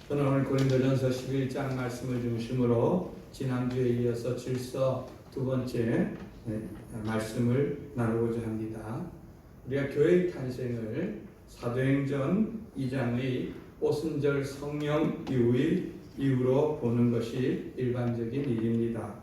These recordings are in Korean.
저는 오늘 고린도전서 11장 말씀을 중심으로 지난주에 이어서 질서 두 번째 말씀을 나누고자 합니다. 우리가 교회의 탄생을 사도행전 2장의 오순절 성령 이후로 보는 것이 일반적인 일입니다.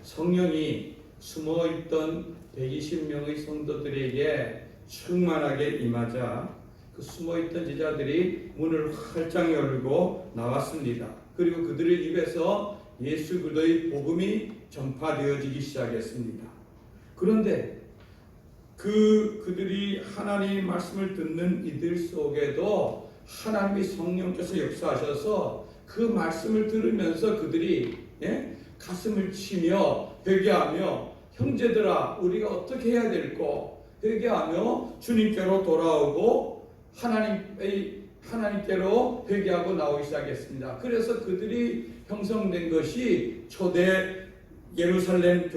성령이 숨어있던 120명의 성도들에게 충만하게 임하자 그 숨어있던 제자들이 문을 활짝 열고 나왔습니다. 그리고 그들의 입에서 예수 그리스도의 복음이 전파되어지기 시작했습니다. 그런데 그들이 하나님의 말씀을 듣는 이들 속에도 하나님의 성령께서 역사하셔서 그 말씀을 들으면서 그들이 가슴을 치며 회개하며 형제들아 우리가 어떻게 해야 될까 회개하며 주님께로 돌아오고 하나님께로 회개하고 나오기 시작했습니다. 그래서 그들이 형성된 것이 초대 예루살렘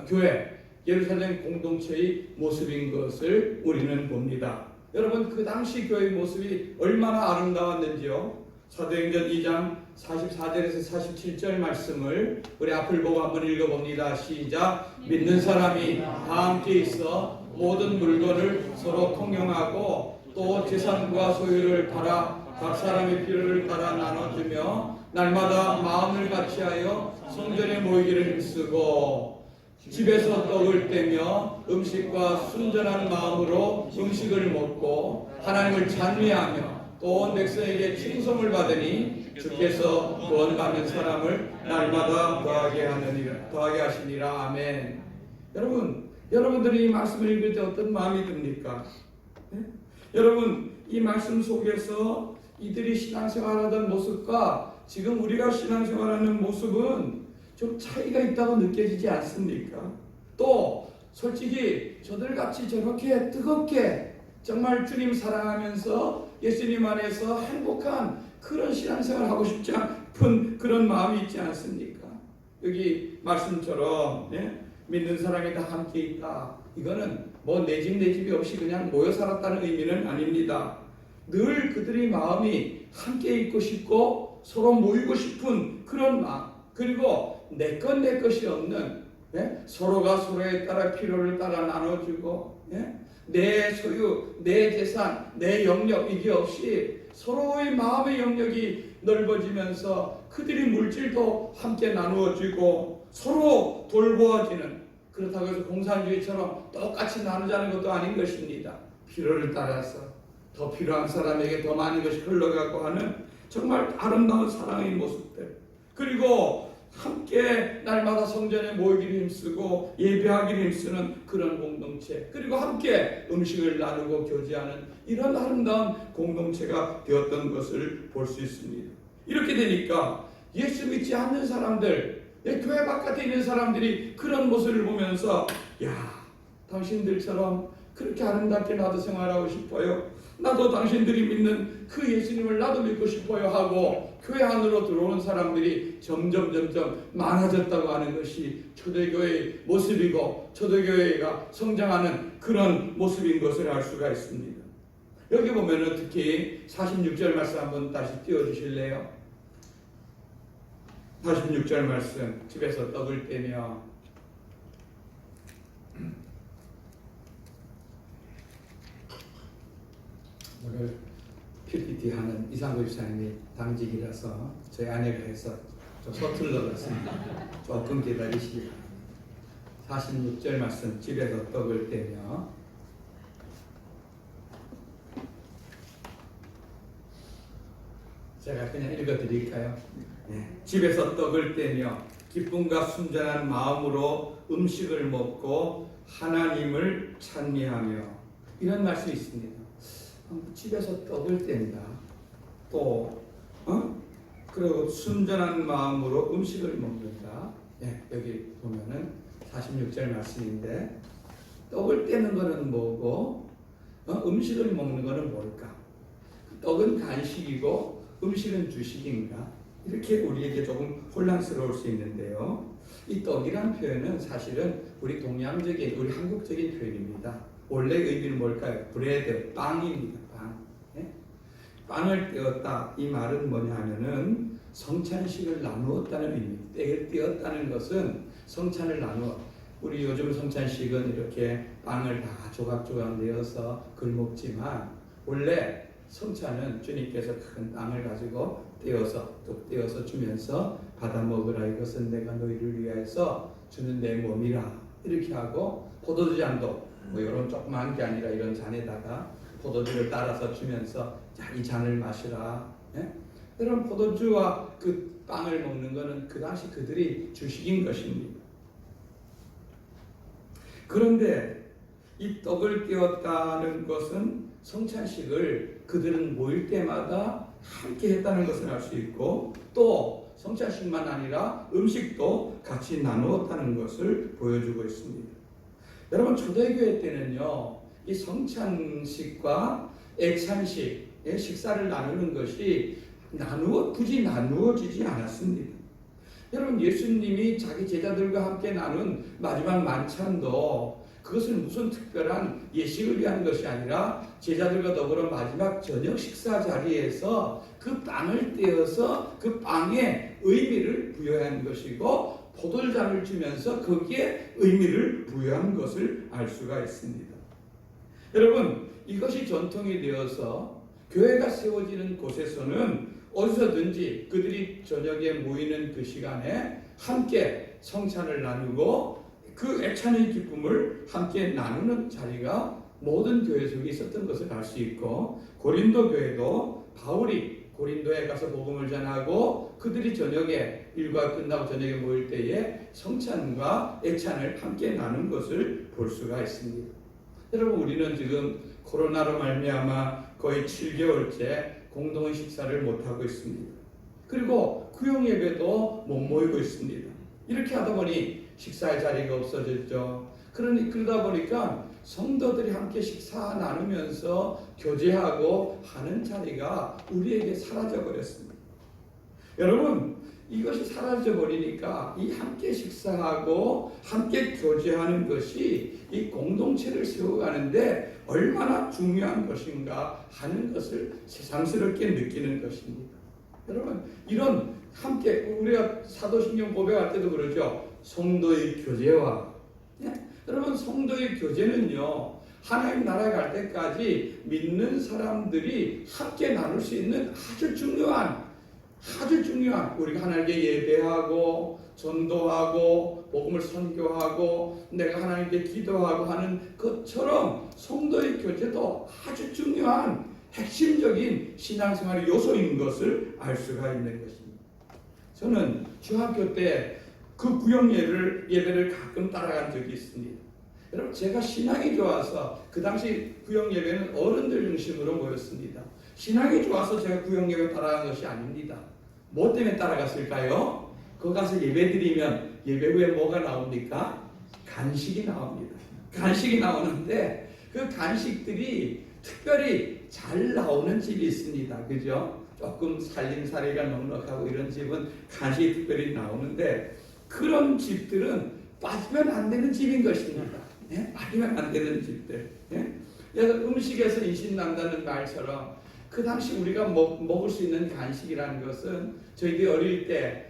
교회, 예루살렘 공동체의 모습인 것을 우리는 봅니다. 여러분 그 당시 교회의 모습이 얼마나 아름다웠는지요. 사도행전 2장 44절에서 47절 말씀을 우리 앞을 보고 한번 읽어봅니다. 시작. 믿는 사람이 다 함께 있어 모든 물건을 서로 통용하고 또 재산과 소유를 팔아 각 사람의 필요를 따라 나눠주며 날마다 마음을 같이하여 성전에 모이기를 힘쓰고 집에서 떡을 떼며 음식과 순전한 마음으로 음식을 먹고 하나님을 찬미하며 또 온 백성에게 칭송을 받으니 주께서 구원받는 사람을 날마다 더하게 하시니라. 아멘. 여러분들이 이 말씀을 읽을 때 어떤 마음이 듭니까? 여러분 이 말씀 속에서 이들이 신앙생활하던 모습과 지금 우리가 신앙생활하는 모습은 좀 차이가 있다고 느껴지지 않습니까? 또 솔직히 저들같이 저렇게 뜨겁게 정말 주님 사랑하면서 예수님 안에서 행복한 그런 신앙생활을 하고 싶지 않은 그런 마음이 있지 않습니까? 여기 말씀처럼 믿는 사람이 다 함께 있다. 이거는 뭐 내 집 내 집이 없이 그냥 모여 살았다는 의미는 아닙니다. 늘 그들의 마음이 함께 있고 싶고 서로 모이고 싶은 그런 마음, 그리고 내 것이 없는 서로가 서로에 따라 필요를 따라 나눠주고 내 소유, 내 재산, 내 영역 이게 없이 서로의 마음의 영역이 넓어지면서 그들이 물질도 함께 나누어지고 서로 돌보아지는, 그렇다고 해서 공산주의처럼 똑같이 나누자는 것도 아닌 것입니다. 필요를 따라서 더 필요한 사람에게 더 많은 것이 흘러가고 하는 정말 아름다운 사랑의 모습들, 그리고 함께 날마다 성전에 모이기를 힘쓰고 예배하기를 힘쓰는 그런 공동체, 그리고 함께 음식을 나누고 교제하는 이런 아름다운 공동체가 되었던 것을 볼 수 있습니다. 이렇게 되니까 예수 믿지 않는 사람들, 교회 바깥에 있는 사람들이 그런 모습을 보면서 야, 당신들처럼 그렇게 아름답게 나도 생활하고 싶어요. 나도 당신들이 믿는 그 예수님을 나도 믿고 싶어요 하고 교회 안으로 들어오는 사람들이 점점 많아졌다고 하는 것이 초대교회의 모습이고 초대교회가 성장하는 그런 모습인 것을 알 수가 있습니다. 여기 보면은 특히 46절 말씀 한번 다시 띄워주실래요? 46절 말씀, 집에서 떡을 떼며 오늘 PPT 하는 이상구 집사님이 당직이라서 저희 아내가 해서 좀 서툴러 갔습니다. 조금 기다리시기 바랍니다. 46절 말씀, 집에서 떡을 떼며 제가 그냥 읽어드릴까요? 집에서 떡을 떼며 기쁨과 순전한 마음으로 음식을 먹고 하나님을 찬미하며, 이런 말씀이 있습니다. 집에서 떡을 뗀다. 또 그리고 순전한 마음으로 음식을 먹는다. 여기 보면은 46절 말씀인데 떡을 떼는 것은 뭐고 음식을 먹는 것은 뭘까? 떡은 간식이고 음식은 주식인가? 이렇게 우리에게 조금 혼란스러울 수 있는데요. 이 떡이란 표현은 사실은 우리 동양적인, 우리 한국적인 표현입니다. 원래 의미는 뭘까요? 브레드, 빵입니다. 빵을 떼었다. 이 말은 뭐냐 하면은 성찬식을 나누었다는 의미. 때를 떼었다는 것은 성찬을 나누어. 우리 요즘 성찬식은 이렇게 빵을 다 조각조각 내어서 그걸 먹지만 원래 성찬은 주님께서 큰 빵을 가지고 떼어서 또 떼어서 주면서 받아 먹으라. 이것은 내가 너희를 위하여서 주는 내 몸이라. 이렇게 하고 포도주잔도 뭐 이런 조그만 게 아니라 이런 잔에다가 포도주를 따라서 주면서 자, 이 잔을 마시라. 예? 이런 포도주와 그 빵을 먹는 것은 그 당시 그들이 주식인 것입니다. 그런데 이 떡을 떼었다는 것은 성찬식을 그들은 모일 때마다 함께 했다는 것을 알 수 있고 또 성찬식만 아니라 음식도 같이 나누었다는 것을 보여주고 있습니다. 여러분 초대교회 때는요 이 성찬식과 애찬식의 식사를 나누는 것이 굳이 나누어지지 않았습니다. 여러분 예수님이 자기 제자들과 함께 나눈 마지막 만찬도 그것은 무슨 특별한 예식을 위한 것이 아니라 제자들과 더불어 마지막 저녁 식사 자리에서 그 빵을 떼어서 그 빵에 의미를 부여한 것이고 포도주잔을 주면서 거기에 의미를 부여한 것을 알 수가 있습니다. 여러분 이것이 전통이 되어서 교회가 세워지는 곳에서는 어디서든지 그들이 저녁에 모이는 그 시간에 함께 성찬을 나누고 그 애찬의 기쁨을 함께 나누는 자리가 모든 교회 속에 있었던 것을 알 수 있고 고린도 교회도 바울이 고린도에 가서 복음을 전하고 그들이 저녁에 일과 끝나고 저녁에 모일 때에 성찬과 애찬을 함께 나눈 것을 볼 수가 있습니다. 여러분 우리는 지금 코로나로 말미암아 거의 7개월째 공동의 식사를 못하고 있습니다. 그리고 구역 예배도 못 모이고 있습니다. 이렇게 하다 보니 식사의 자리가 없어졌죠. 그러다 보니까 성도들이 함께 식사 나누면서 교제하고 하는 자리가 우리에게 사라져 버렸습니다. 여러분 이것이 사라져 버리니까 이 함께 식사하고 함께 교제하는 것이 이 공동체를 세워가는데 얼마나 중요한 것인가 하는 것을 새삼스럽게 느끼는 것입니다. 여러분 이런 함께 우리가 사도신경 고백할 때도 그러죠. 성도의 교제와 여러분 성도의 교제는요 하나님 나라에 갈 때까지 믿는 사람들이 함께 나눌 수 있는 아주 중요한 우리가 하나님께 예배하고 전도하고 복음을 선교하고 내가 하나님께 기도하고 하는 것처럼 성도의 교제도 아주 중요한 핵심적인 신앙생활의 요소인 것을 알 수가 있는 것입니다. 저는 중학교 때 그 구역 예배를 가끔 따라간 적이 있습니다. 여러분 제가 신앙이 좋아서 그 당시 구역 예배는 어른들 중심으로 모였습니다. 신앙이 좋아서 제가 구역 예배 따라간 것이 아닙니다. 뭐 때문에 따라갔을까요? 거기 가서 예배 드리면 예배 후에 뭐가 나옵니까? 간식이 나옵니다. 간식이 나오는데 그 간식들이 특별히 잘 나오는 집이 있습니다. 그죠? 조금 살림살이가 넉넉하고 이런 집은 간식이 특별히 나오는데 그런 집들은 빠지면 안 되는 집인 것입니다. 예? 빠지면 안 되는 집들. 예? 그래서 음식에서 인신 난다는 말처럼 그 당시 우리가 먹을 수 있는 간식이라는 것은 저희들이 어릴 때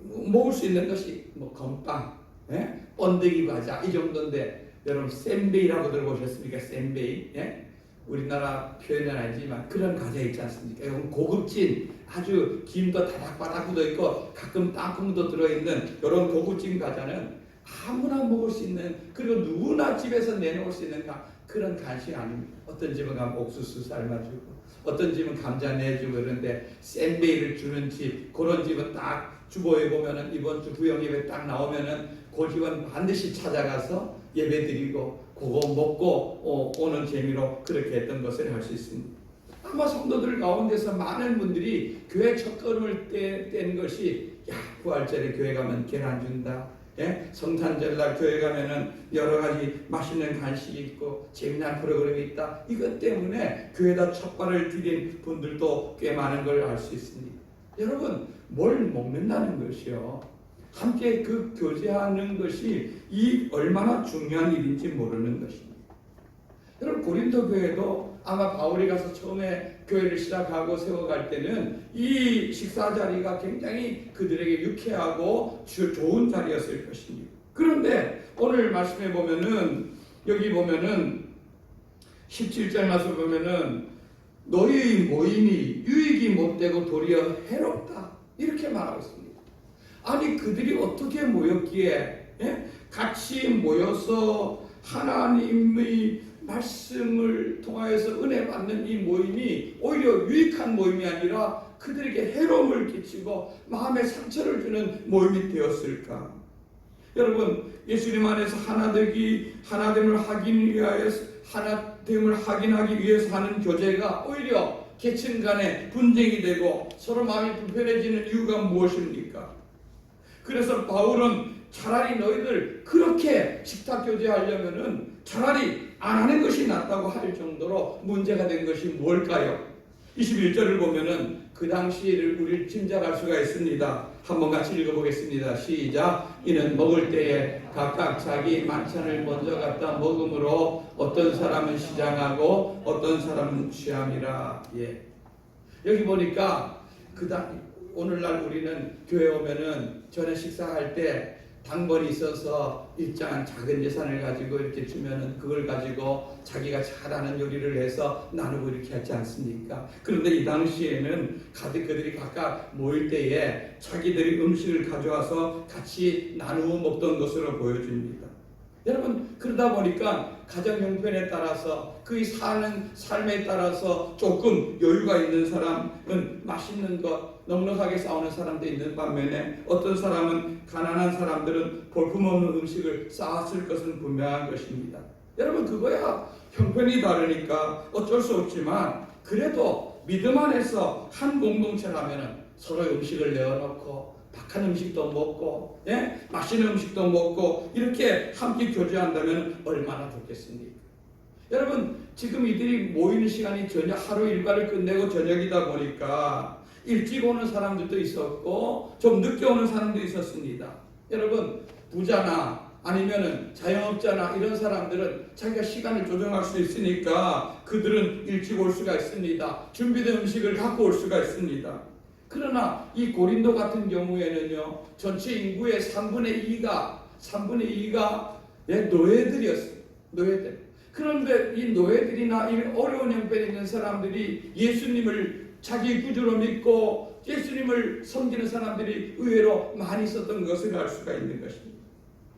먹을 수 있는 것이 뭐 건빵, 예? 번데기 과자 이 정도인데 여러분 샌베이라고 들어보셨습니까? 샌베이. 예? 우리나라 표현은 아니지만 그런 과자 있지 않습니까? 이건 고급진 아주 김도 다닥바닥 묻어있고 가끔 땅콩도 들어있는 이런 고급진 과자는 아무나 먹을 수 있는 그리고 누구나 집에서 내놓을 수 있는 그런 간식 아닙니다. 어떤 집은 가면 옥수수 삶아주고 어떤 집은 감자 내주고 그런데 샌베이를 주는 집 그런 집은 딱 주보에 보면은 이번 주 구역 예배 딱 나오면은 그 집은 반드시 찾아가서 예배 드리고 그거 먹고 오는 재미로 그렇게 했던 것을 할 수 있습니다. 아마 성도들 가운데서 많은 분들이 교회 첫걸음을 뗀 것이 부활절에 교회 가면 계란 준다. 예? 성탄절날 교회 가면은 여러 가지 맛있는 간식이 있고 재미난 프로그램이 있다. 이것 때문에 교회에다 첫발을 디딘 분들도 꽤 많은 걸 알 수 있습니다. 여러분 뭘 먹는다는 것이요. 함께 그 교제하는 것이 이 얼마나 중요한 일인지 모르는 것입니다. 여러분 고린도 교회도 아마 바울이 가서 처음에 교회를 시작하고 세워갈 때는 이 식사 자리가 굉장히 그들에게 유쾌하고 좋은 자리였을 것입니다. 그런데 오늘 말씀에 보면은 여기 보면은 17절 말씀 보면은 너희 모임이 유익이 못되고 도리어 해롭다 이렇게 말하고 있습니다. 아니 그들이 어떻게 모였기에 같이 모여서 하나님의 말씀을 통하여서 은혜 받는 이 모임이 오히려 유익한 모임이 아니라 그들에게 해로움을 끼치고 마음에 상처를 주는 모임이 되었을까? 여러분 예수님 안에서 하나됨을 확인하기 위해서 하는 교제가 오히려 계층 간에 분쟁이 되고 서로 마음이 불편해지는 이유가 무엇입니까? 그래서 바울은 차라리 너희들 그렇게 식탁 교제하려면은 차라리 안 하는 것이 낫다고 할 정도로 문제가 된 것이 뭘까요? 21절을 보면은 그 당시를 우리를 짐작할 수가 있습니다. 한번 같이 읽어보겠습니다. 시작. 이는 먹을 때에 각각 자기 만찬을 먼저 갖다 먹음으로 어떤 사람은 시장하고 어떤 사람은 취함이라. 여기 보니까 오늘날 우리는 교회 오면은 전에 식사할 때 당번이 있어서 일정한 작은 예산을 가지고 이렇게 주면은 그걸 가지고 자기가 잘하는 요리를 해서 나누고 이렇게 하지 않습니까? 그런데 이 당시에는 그들이 각각 모일 때에 자기들이 음식을 가져와서 같이 나누어 먹던 것으로 보여줍니다. 여러분 그러다 보니까 가정 형편에 따라서 그의 사는 삶에 따라서 조금 여유가 있는 사람은 맛있는 것 넉넉하게 싸우는 사람도 있는 반면에 어떤 사람은 가난한 사람들은 볼품없는 음식을 쌓았을 것은 분명한 것입니다. 여러분 그거야 형편이 다르니까 어쩔 수 없지만 그래도 믿음 안에서 한 공동체라면 서로 음식을 내어놓고 박한 음식도 먹고 맛있는 음식도 먹고 이렇게 함께 교제한다면 얼마나 좋겠습니까? 여러분 지금 이들이 모이는 시간이 하루 일과를 끝내고 저녁이다 보니까 일찍 오는 사람들도 있었고 좀 늦게 오는 사람도 있었습니다. 여러분 부자나 아니면은 자영업자나 이런 사람들은 자기가 시간을 조정할 수 있으니까 그들은 일찍 올 수가 있습니다. 준비된 음식을 갖고 올 수가 있습니다. 그러나 이 고린도 같은 경우에는요 전체 인구의 3분의 2가 노예들이었어요. 노예들. 그런데 이 노예들이나 이 어려운 형편에 있는 사람들이 예수님을 자기 구주로 믿고 예수님을 섬기는 사람들이 의외로 많이 있었던 것을 알 수가 있는 것입니다.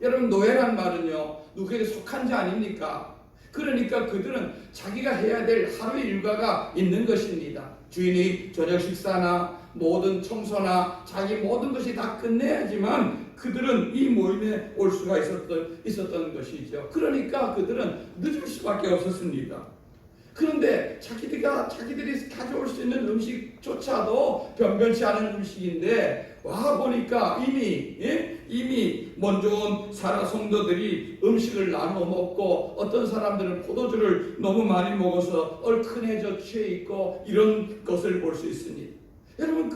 여러분 노예란 말은요 누구에게 속한 자 아닙니까? 그러니까 그들은 자기가 해야 될 하루 일과가 있는 것입니다. 주인이 저녁 식사나 모든 청소나 자기 모든 것이 다 끝내야지만 그들은 이 모임에 올 수가 있었던 것이죠. 그러니까 그들은 늦을 수밖에 없었습니다. 그런데 자기들이 가져올 수 있는 음식조차도 변변치 않은 음식인데 와 보니까 이미 먼저 온 성도들이 음식을 나눠 먹고 어떤 사람들은 포도주를 너무 많이 먹어서 얼큰해져 취해 있고 이런 것을 볼 수 있습니다. 여러분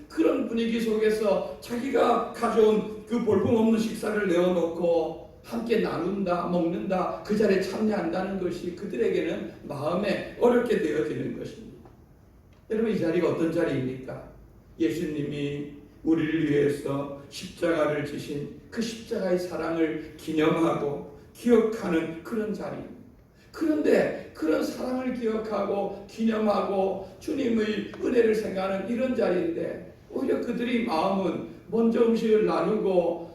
그런 분위기 속에서 자기가 가져온 그 볼품없는 식사를 내어놓고 함께 나눈다, 먹는다, 그 자리에 참여한다는 것이 그들에게는 마음에 어렵게 되어지는 것입니다. 여러분 이 자리가 어떤 자리입니까? 예수님이 우리를 위해서 십자가를 지신 그 십자가의 사랑을 기념하고 기억하는 그런 자리입니다. 그런데 그런 사랑을 기억하고 기념하고 주님의 은혜를 생각하는 이런 자리인데 오히려 그들이 마음은 먼저 음식을 나누고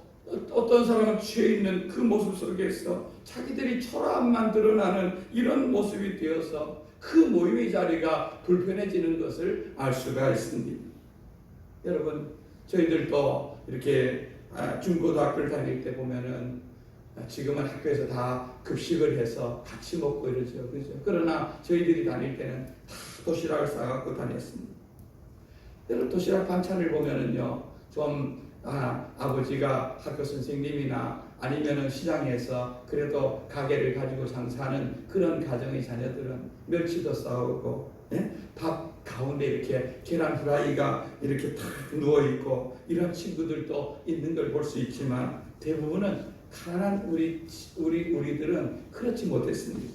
어떤 사람은 취해 있는 그 모습 속에서 자기들이 초라함만 드러나는 이런 모습이 되어서 그 모임의 자리가 불편해지는 것을 알 수가 있습니다. 여러분 저희들도 이렇게 중고등학교를 다닐 때 보면은 지금은 학교에서 다 급식을 해서 같이 먹고 이러죠. 그죠? 그러나 저희들이 다닐 때는 다 도시락을 싸갖고 다녔습니다. 여러분 도시락 반찬을 보면은요 좀 아버지가 학교 선생님이나 아니면은 시장에서 그래도 가게를 가지고 장사하는 그런 가정의 자녀들은 멸치도 싸우고 밥 가운데 이렇게 계란 후라이가 이렇게 탁 누워있고 이런 친구들도 있는 걸 볼 수 있지만 대부분은 가난한 우리들은 그렇지 못했습니다.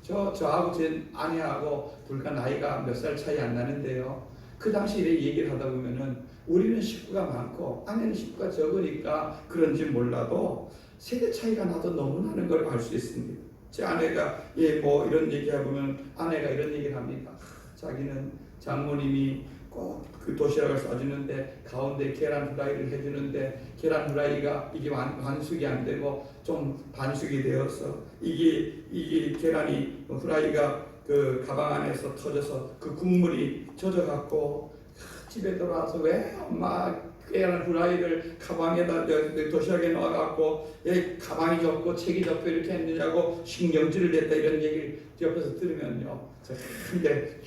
저하고 제 아내하고 불과 나이가 몇 살 차이 안 나는데요. 그 당시 이렇게 얘기를 하다 보면은 우리는 식구가 많고 아내는 식구가 적으니까 그런지 몰라도 세대 차이가 나도 너무 나는 걸 알 수 있습니다. 제 아내가 뭐 이런 얘기해 보면 아내가 이런 얘기를 합니다. 자기는 장모님이 꼭 그 도시락을 싸주는데 가운데 계란 후라이를 해주는데 계란 후라이가 이게 완숙이 안 되고 좀 반숙이 되어서 이게 계란이 후라이가 그 가방 안에서 터져서 그 국물이 젖어갖고 집에 돌아와서 왜 엄마 계란 후라이를 가방에다 도시락에 넣어갖고 가방이 접고 책이 접고 이렇게 했느냐고 신경질을 냈다 이런 얘기를 옆에서 들으면요. 근데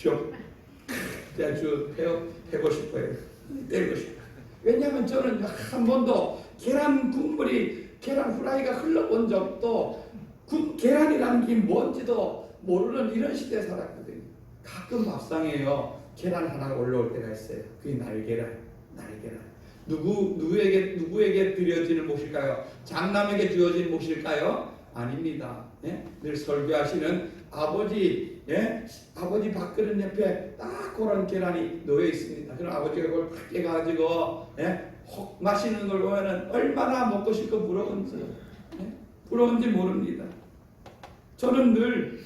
아주 패고 싶어요. 때리고 싶어요. 왜냐하면 저는 한 번도 계란 후라이가 흘러본 적도 계란이라는 게 뭔지도 모르는 이런 시대에 살았거든요. 가끔 밥상에요. 계란 하나가 올라올 때가 있어요. 그게 날계란. 누구에게 드려지는 몫일까요? 장남에게 주어진 몫일까요? 아닙니다. 늘 설교하시는 아버지 밥그릇 옆에 딱 그런 계란이 놓여 있습니다. 그럼 아버지가 그걸 딱 깨가지고 혹 마시는 걸 보면은 얼마나 먹고 싶고 부러운지 모릅니다. 저는 늘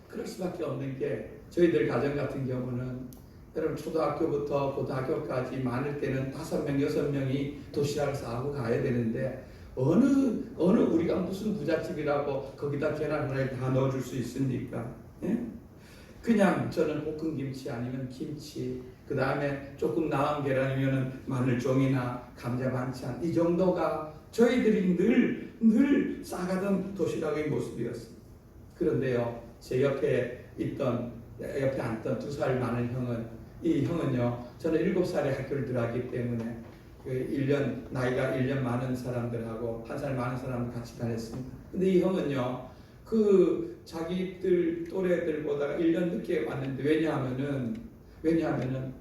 그럴 수밖에 없는 게 저희들 가정 같은 경우는 여러분 초등학교부터 고등학교까지 많을 때는 5명, 6명이 도시락을 싸고 가야 되는데 어느 우리가 무슨 부잣집이라고 거기다 계란 후라이 다 넣어줄 수 있습니까? 그냥 저는 볶음김치 아니면 김치, 그 다음에 조금 나은 계란이면 마늘종이나 감자 반찬 이 정도가 저희들이 늘 싸가던 도시락의 모습이었습니다. 그런데요, 제 옆에 앉던 2살 많은 이 형은요, 저는 7살에 학교를 들어갔기 때문에 나이가 1년 많은 사람들하고 1살 많은 사람들 같이 다녔습니다. 근데 이 형은요, 자기들 또래들보다 1년 늦게 왔는데 왜냐하면은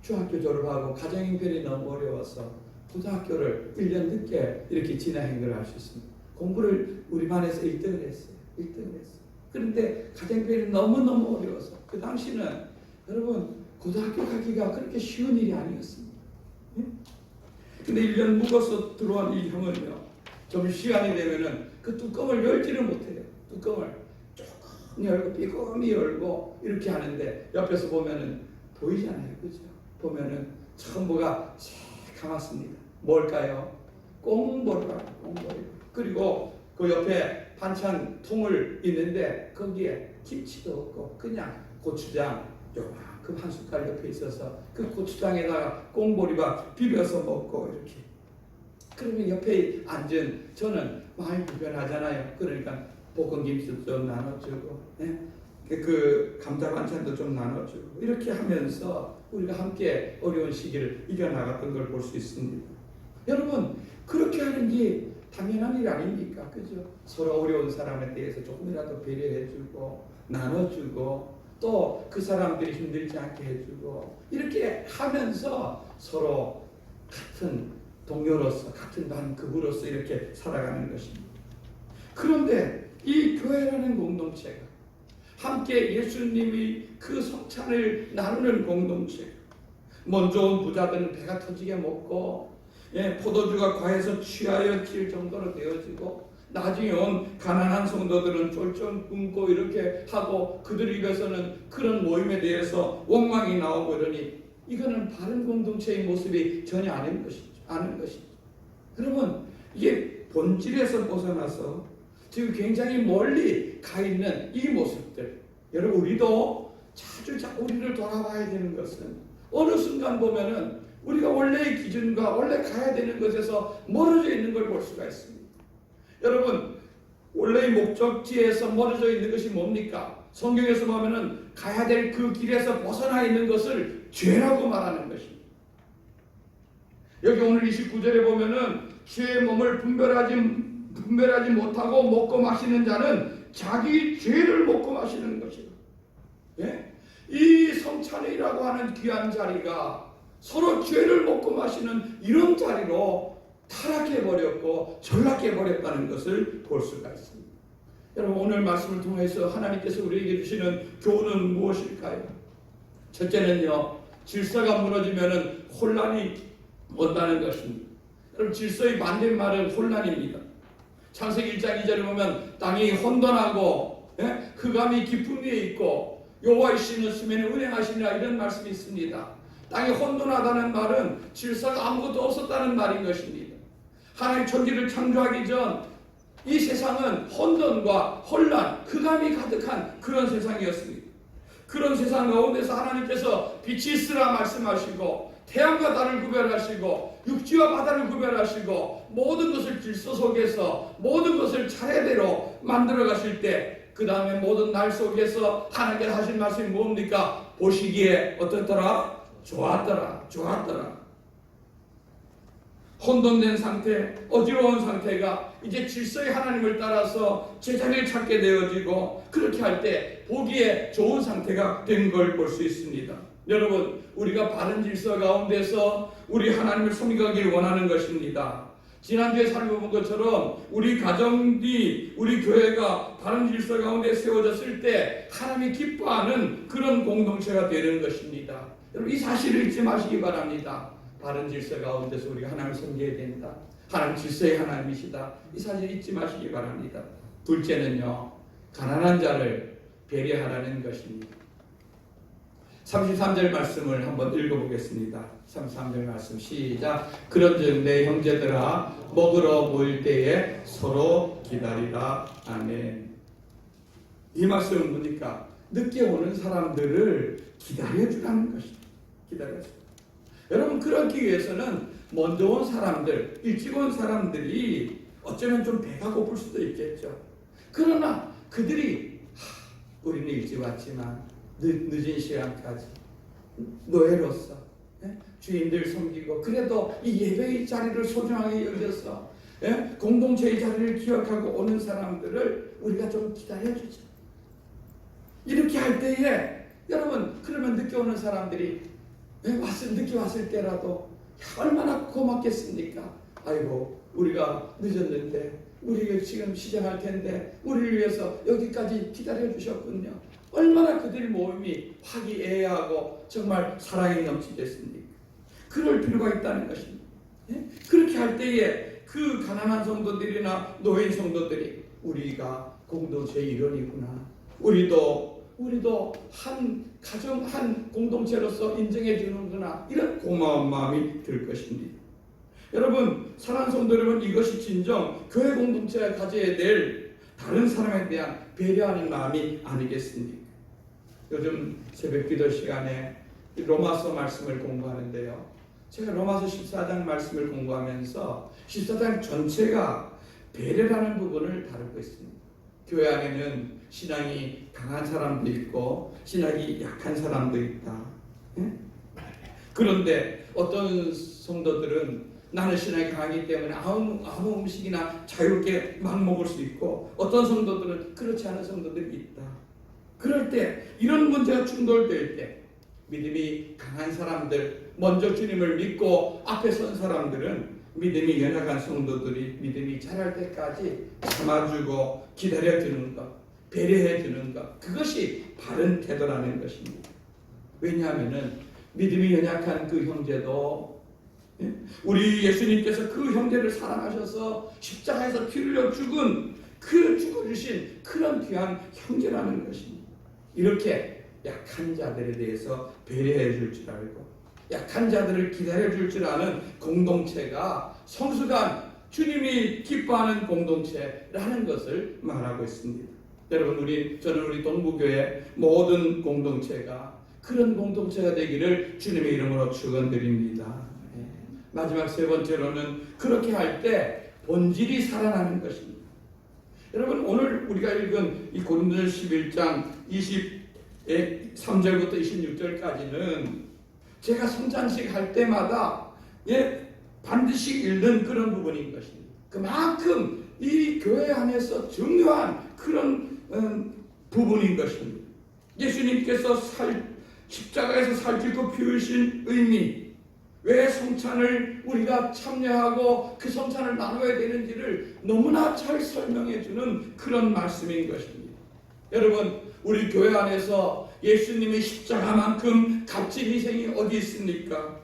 중학교 졸업하고 가정형편이 너무 어려워서 고등학교를 1년 늦게 이렇게 진학한 걸 알 수 있습니다. 공부를 우리 반에서 1등을 했어요. 그런데 가정형편이 너무너무 어려워서 그 당시는 여러분 고등학교 가기가 그렇게 쉬운 일이 아니었습니다. 근데 1년 묵어서 들어온 이 형은요, 좀 시간이 되면은 그 뚜껑을 열지를 못해요. 뚜껑을 조금 열고 삐꼼히 열고 이렇게 하는데 옆에서 보면은 보이잖아요, 그죠? 보면은 전부가 새카맣습니다. 뭘까요? 꽁보리가 꽁보리. 그리고 그 옆에 반찬 통을 있는데 거기에 김치도 없고 그냥 고추장 요만큼 한 숟갈 옆에 있어서 그 고추장에다가 꽁보리밥 비벼서 먹고 이렇게. 그러면 옆에 앉은 저는 마음이 불편하잖아요. 그러니까 볶음김치도 좀 나눠주고 그 감자 반찬도 좀 나눠주고 이렇게 하면서 우리가 함께 어려운 시기를 이겨나갔던 걸 볼 수 있습니다. 여러분 그렇게 하는 게 당연한 일 아닙니까? 그죠? 서로 어려운 사람에 대해서 조금이라도 배려해주고 나눠주고 또 그 사람들이 힘들지 않게 해주고 이렇게 하면서 서로 같은 동료로서 같은 반급으로서 이렇게 살아가는 것입니다. 그런데 이 교회라는 공동체가 함께 예수님이 그 성찬을 나누는 공동체, 먼저 온 부자들은 배가 터지게 먹고 포도주가 과해서 취하여 칠 정도로 되어지고 나중에 온 가난한 성도들은 쫄쫄 굶고 이렇게 하고 그들 입에서는 그런 모임에 대해서 원망이 나오고 이러니 이거는 바른 공동체의 모습이 전혀 아닌 것이죠. 여러분 이게 본질에서 벗어나서 지금 굉장히 멀리 가 있는 이 모습들, 여러분 우리도 자주 우리를 돌아봐야 되는 것은 어느 순간 보면은 우리가 원래의 기준과 원래 가야 되는 것에서 멀어져 있는 걸 볼 수가 있습니다. 여러분 원래의 목적지에서 멀어져 있는 것이 뭡니까? 성경에서 보면은 가야 될 그 길에서 벗어나 있는 것을 죄라고 말하는 것입니다. 여기 오늘 29절에 보면은 죄의 몸을 분별하지 못하고 먹고 마시는 자는 자기 죄를 먹고 마시는 것이다. 이 성찬회라고 하는 귀한 자리가 서로 죄를 먹고 마시는 이런 자리로 타락해버렸고 전락해버렸다는 것을 볼 수가 있습니다. 여러분, 오늘 말씀을 통해서 하나님께서 우리에게 주시는 교훈은 무엇일까요? 첫째는요, 질서가 무너지면 혼란이 온다는 것입니다. 여러분, 질서의 반대말은 혼란입니다. 창세기 1장 2절에 보면 땅이 혼돈하고 흑암이 깊은 위에 있고 여호와의 신은 수면에 운행하시니라, 이런 말씀이 있습니다. 땅이 혼돈하다는 말은 질서가 아무것도 없었다는 말인 것입니다. 하나님 천지를 창조하기 전 이 세상은 혼돈과 혼란, 흑암이 가득한 그런 세상이었습니다. 그런 세상 가운데서 하나님께서 빛이 있으라 말씀하시고 태양과 달을 구별하시고 육지와 바다를 구별하시고 모든 것을 질서 속에서 모든 것을 차례대로 만들어 가실 때, 그 다음에 모든 날 속에서 하나님께서 하신 말씀이 뭡니까? 보시기에 어떻더라? 좋았더라. 혼돈된 상태, 어지러운 상태가 이제 질서의 하나님을 따라서 제자리를 찾게 되어지고, 그렇게 할 때 보기에 좋은 상태가 된 걸 볼 수 있습니다. 여러분, 우리가 바른 질서 가운데서 우리 하나님을 섬기기를 원하는 것입니다. 지난주에 살펴본 것처럼 우리 가정이, 우리 교회가 바른 질서 가운데 세워졌을 때 하나님이 기뻐하는 그런 공동체가 되는 것입니다. 여러분, 이 사실을 잊지 마시기 바랍니다. 바른 질서 가운데서 우리가 하나님을 섬겨야 된다. 하나님 질서의 하나님이시다. 이 사실 잊지 마시기 바랍니다. 둘째는요, 가난한 자를 배려하라는 것입니다. 33절 말씀을 한번 읽어보겠습니다. 33절 말씀 시작. 그런즉 내 형제들아, 먹으러 모일 때에 서로 기다리라. 아멘. 이 말씀은 뭡니까? 늦게 오는 사람들을 기다려주라는 것입니다. 기다려주라. 여러분, 그러기 위해서는 먼저 온 사람들, 일찍 온 사람들이 어쩌면 좀 배가 고플 수도 있겠죠. 그러나 그들이 우리는 일찍 왔지만 늦은 시간까지 노예로서 주인들 섬기고, 그래도 이 예배의 자리를 소중하게 여겨서 공동체의 자리를 기억하고 오는 사람들을 우리가 좀 기다려주죠. 이렇게 할 때에 여러분, 그러면 늦게 오는 사람들이 늦게 왔을 때라도 얼마나 고맙겠습니까? 아이고, 우리가 늦었는데, 우리가 지금 시작할 텐데 우리를 위해서 여기까지 기다려 주셨군요. 얼마나 그들 모임이 화기애애하고 정말 사랑이 넘치겠습니까? 그럴 필요가 있다는 것입니다. 그렇게 할 때에 그 가난한 성도들이나 노인 성도들이 우리가 공동체의 일원이구나, 우리도 한 가정, 한 공동체로서 인정해 주는구나, 이런 고마운 마음이 들 것입니다. 여러분, 사랑하는 성도 여러분, 이것이 진정 교회 공동체가 가져야 될 다른 사람에 대한 배려하는 마음이 아니겠습니까? 요즘 새벽기도 시간에 로마서 말씀을 공부하는데요, 제가 로마서 14장 말씀을 공부하면서 14장 전체가 배려라는 부분을 다루고 있습니다. 교회 안에는 신앙이 강한 사람도 있고 신앙이 약한 사람도 있다. 그런데 어떤 성도들은 나는 신앙이 강하기 때문에 아무 음식이나 자유롭게 막 먹을 수 있고, 어떤 성도들은 그렇지 않은 성도들이 있다. 그럴 때, 이런 문제가 충돌될 때 믿음이 강한 사람들, 먼저 주님을 믿고 앞에 선 사람들은 믿음이 연약한 성도들이 믿음이 자랄 때까지 참아주고 기다려주는 것, 배려해주는 것, 그것이 바른 태도라는 것입니다. 왜냐하면 믿음이 연약한 그 형제도 우리 예수님께서 그 형제를 사랑하셔서 십자가에서 피를 흘려 죽어주신 그런 귀한 형제라는 것입니다. 이렇게 약한 자들에 대해서 배려해 줄 줄 알고 약한 자들을 기다려 줄 줄 아는 공동체가 성숙한 주님이 기뻐하는 공동체라는 것을 말하고 있습니다. 여러분, 저는 우리 동부교회 모든 공동체가 그런 공동체가 되기를 주님의 이름으로 축원드립니다. 마지막 세 번째로는 그렇게 할 때 본질이 살아나는 것입니다. 여러분, 오늘 우리가 읽은 이 고린도전서 11장 23절부터 26절까지는 제가 성장식 할 때마다 반드시 읽는 그런 부분인 것입니다. 그만큼 이 교회 안에서 중요한 그런 부분인 것입니다. 예수님께서 십자가에서 살찌고 피 흘리신 의미, 왜 성찬을 우리가 참여하고 그 성찬을 나눠야 되는지를 너무나 잘 설명해 주는 그런 말씀인 것입니다. 여러분, 우리 교회 안에서 예수님의 십자가만큼 값진 희생이 어디 있습니까?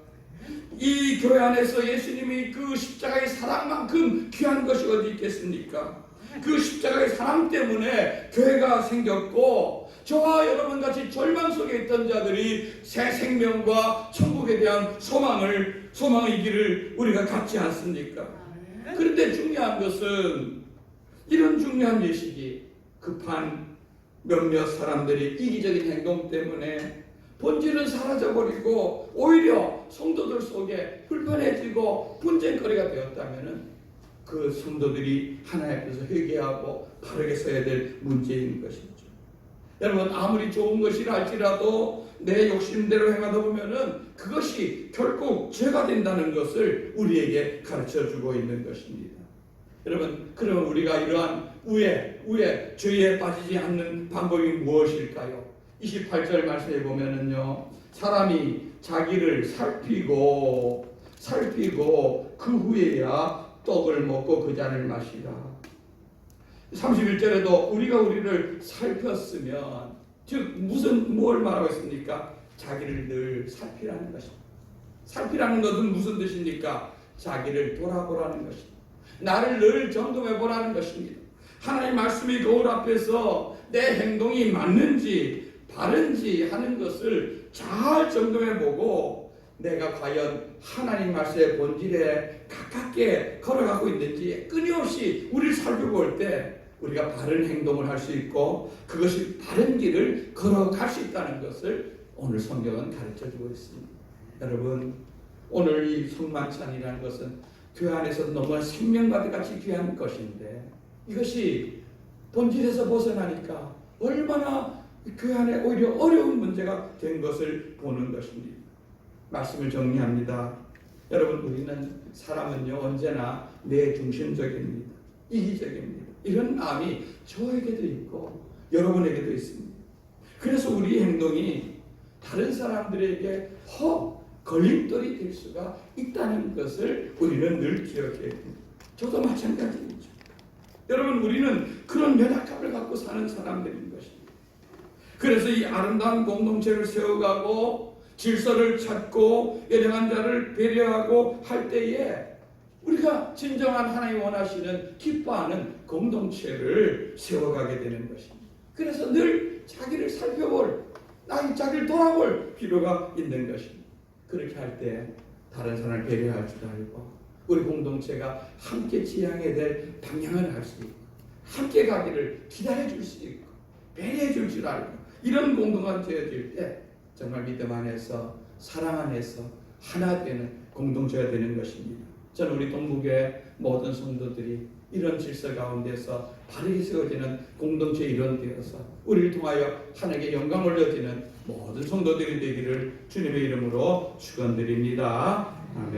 이 교회 안에서 예수님이 그 십자가의 사랑만큼 귀한 것이 어디 있겠습니까? 그 십자가의 사랑 때문에 교회가 생겼고, 저와 여러분 같이 절망 속에 있던 자들이 새 생명과 천국에 대한 소망의 길을 우리가 갖지 않습니까? 그런데 중요한 것은 이런 중요한 예식이 급한 몇몇 사람들이 이기적인 행동 때문에 본질은 사라져버리고 오히려 성도들 속에 불편해지고 분쟁거리가 되었다면 그 성도들이 하나님 앞에서 회개하고 바르게 서야 될 문제인 것이죠. 여러분, 아무리 좋은 것이라 할지라도 내 욕심대로 행하다 보면은 그것이 결국 죄가 된다는 것을 우리에게 가르쳐 주고 있는 것입니다. 여러분, 그러면 우리가 이러한 우애, 죄에 빠지지 않는 방법이 무엇일까요? 28절 말씀해 보면은요, 사람이 자기를 살피고 그 후에야 떡을 먹고 그 잔을 마시라. 31절에도 우리가 우리를 살폈으면, 즉 뭘 말하고 있습니까? 자기를 늘 살피라는 것입니다. 살피라는 것은 무슨 뜻입니까? 자기를 돌아보라는 것입니다. 나를 늘 점검해 보라는 것입니다. 하나님 말씀이 거울 앞에서 내 행동이 맞는지 바른지 하는 것을 잘 점검해 보고 내가 과연 하나님 말씀의 본질에 가깝게 걸어가고 있는지 끊임없이 우리를 살펴볼 때 우리가 바른 행동을 할 수 있고 그것이 바른 길을 걸어갈 수 있다는 것을 오늘 성경은 가르쳐주고 있습니다. 여러분, 오늘 이 성만찬이라는 것은 교회 안에서 너무나 생명과같이 귀한 것인데 이것이 본질에서 벗어나니까 얼마나 교회 안에 오히려 어려운 문제가 된 것을 보는 것입니다. 말씀을 정리합니다. 여러분, 우리는 사람은요 언제나 내 중심적입니다. 이기적입니다. 이런 마음이 저에게도 있고 여러분에게도 있습니다. 그래서 우리 행동이 다른 사람들에게 걸림돌이 될 수가 있다는 것을 우리는 늘 기억해야 됩니다. 저도 마찬가지이죠. 여러분, 우리는 그런 면학감을 갖고 사는 사람들인 것입니다. 그래서 이 아름다운 공동체를 세워가고 질서를 찾고 연약한 자를 배려하고 할 때에 우리가 진정한 하나님이 원하시는 기뻐하는 공동체를 세워가게 되는 것입니다. 그래서 늘 자기를 살펴볼, 자기를 돌아볼 필요가 있는 것입니다. 그렇게 할 때 다른 사람을 배려할 줄 알고 우리 공동체가 함께 지향해야 될 방향을 알 수 있고 함께 가기를 기다려 줄 수 있고 배려해 줄 줄 알고 이런 공동체가 되어질 때 정말 믿음 안에서 사랑 안에서 하나 되는 공동체가 되는 것입니다. 저는 우리 동북의 모든 성도들이 이런 질서 가운데서 바르게 세워지는 공동체 일원 되어서 우리를 통하여 하나님께 영광 올려지는 모든 성도들이 되기를 주님의 이름으로 축원드립니다. 아멘.